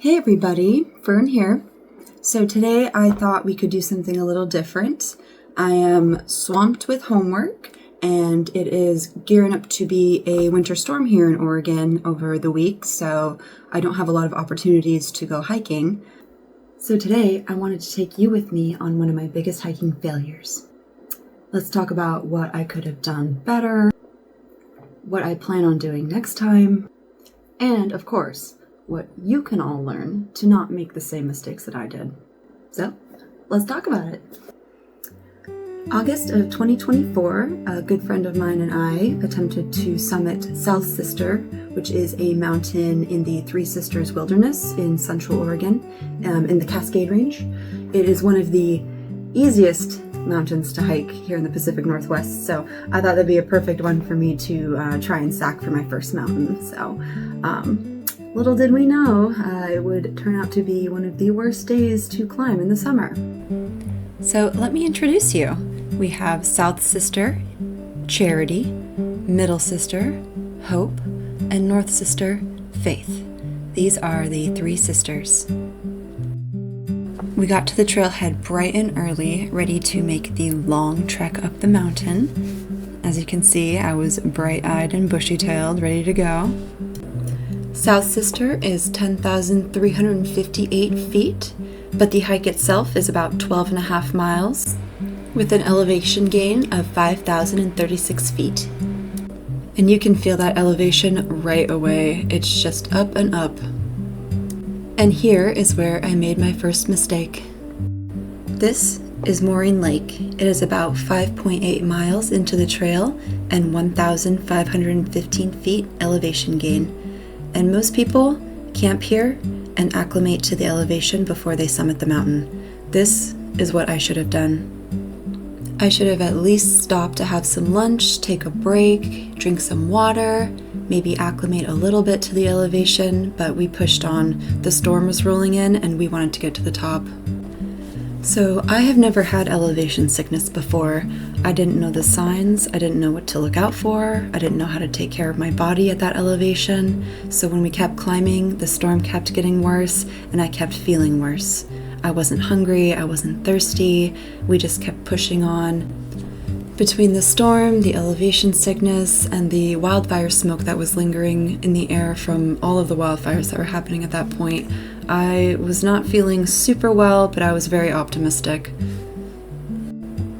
Hey everybody, Fern here. So today I thought we could do something a little different. I am swamped with homework and it is gearing up to be a winter storm here in Oregon over the week, so I don't have a lot of opportunities to go hiking. So today I wanted to take you with me on one of my biggest hiking failures. Let's talk about what I could have done better, what I plan on doing next time, and of course, what you can all learn to not make the same mistakes that I did. So, let's talk about it. August of 2024, a good friend of mine and I attempted to summit South Sister, which is a mountain in the Three Sisters Wilderness in Central Oregon, in the Cascade Range. It is one of the easiest mountains to hike here in the Pacific Northwest, so I thought that'd be a perfect one for me to try and sack for my first mountain. So, little did we know, it would turn out to be one of the worst days to climb in the summer. So let me introduce you. We have South Sister, Charity, Middle Sister, Hope, and North Sister, Faith. These are the three sisters. We got to the trailhead bright and early, ready to make the long trek up the mountain. As you can see, I was bright-eyed and bushy-tailed, ready to go. South Sister is 10,358 feet, but the hike itself is about 12.5 miles, with an elevation gain of 5,036 feet. And you can feel that elevation right away. It's just up and up. And here is where I made my first mistake. This is Maureen Lake. It is about 5.8 miles into the trail and 1,515 feet elevation gain. And most people camp here and acclimate to the elevation before they summit the mountain. This is what I should have done. I should have at least stopped to have some lunch, take a break, drink some water, maybe acclimate a little bit to the elevation, but we pushed on. The storm was rolling in and we wanted to get to the top. So I have never had elevation sickness before. I didn't know the signs, I didn't know what to look out for, I didn't know how to take care of my body at that elevation. So when we kept climbing, the storm kept getting worse and I kept feeling worse. I wasn't hungry, I wasn't thirsty, we just kept pushing on. Between the storm, the elevation sickness, and the wildfire smoke that was lingering in the air from all of the wildfires that were happening at that point, I was not feeling super well, but I was very optimistic.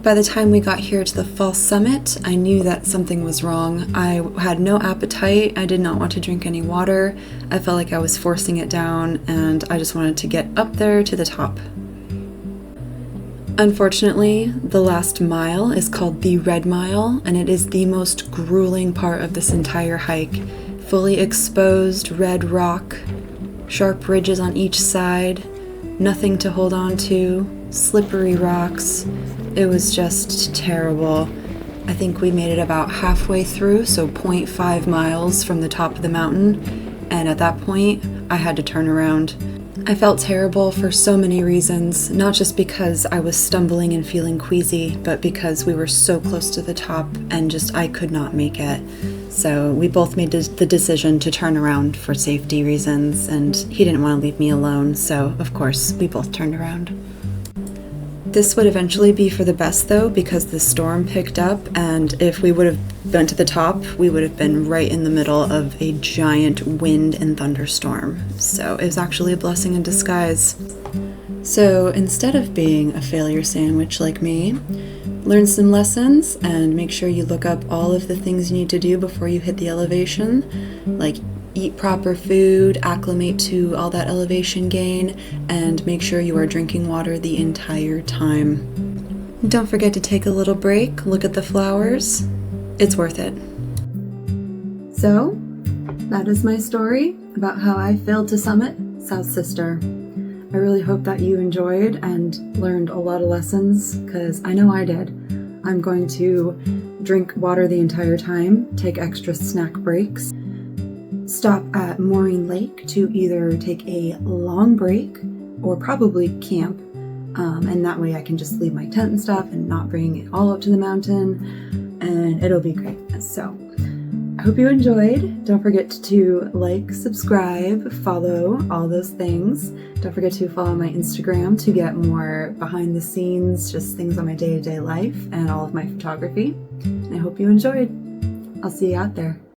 By the time we got here to the false summit, I knew that something was wrong. I had no appetite, I did not want to drink any water, I felt like I was forcing it down, and I just wanted to get up there to the top. Unfortunately, the last mile is called the Red Mile, and it is the most grueling part of this entire hike. Fully exposed red rock, sharp ridges on each side, nothing to hold on to, slippery rocks. It was just terrible. I think we made it about halfway through, so 0.5 miles from the top of the mountain, and at that point, I had to turn around. I felt terrible for so many reasons, not just because I was stumbling and feeling queasy, but because we were so close to the top and just I could not make it. So we both made the decision to turn around for safety reasons, and he didn't want to leave me alone, so of course we both turned around. This would eventually be for the best though, because the storm picked up, and if we would have been to the top, we would have been right in the middle of a giant wind and thunderstorm. So it was actually a blessing in disguise. So instead of being a failure sandwich like me, learn some lessons and make sure you look up all of the things you need to do before you hit the elevation, like eat proper food, acclimate to all that elevation gain, and make sure you are drinking water the entire time. Don't forget to take a little break, look at the flowers. It's worth it. So, that is my story about how I failed to summit South Sister. I really hope that you enjoyed and learned a lot of lessons, because I know I did. I'm going to drink water the entire time, take extra snack breaks, stop at Maureen Lake to either take a long break or probably camp, and that way I can just leave my tent and stuff and not bring it all up to the mountain, and it'll be great. So I hope you enjoyed. Don't forget to like, subscribe, follow, all those things. Don't forget to follow my Instagram to get more behind the scenes, just things on my day-to-day life and all of my photography. And I hope you enjoyed. I'll see you out there.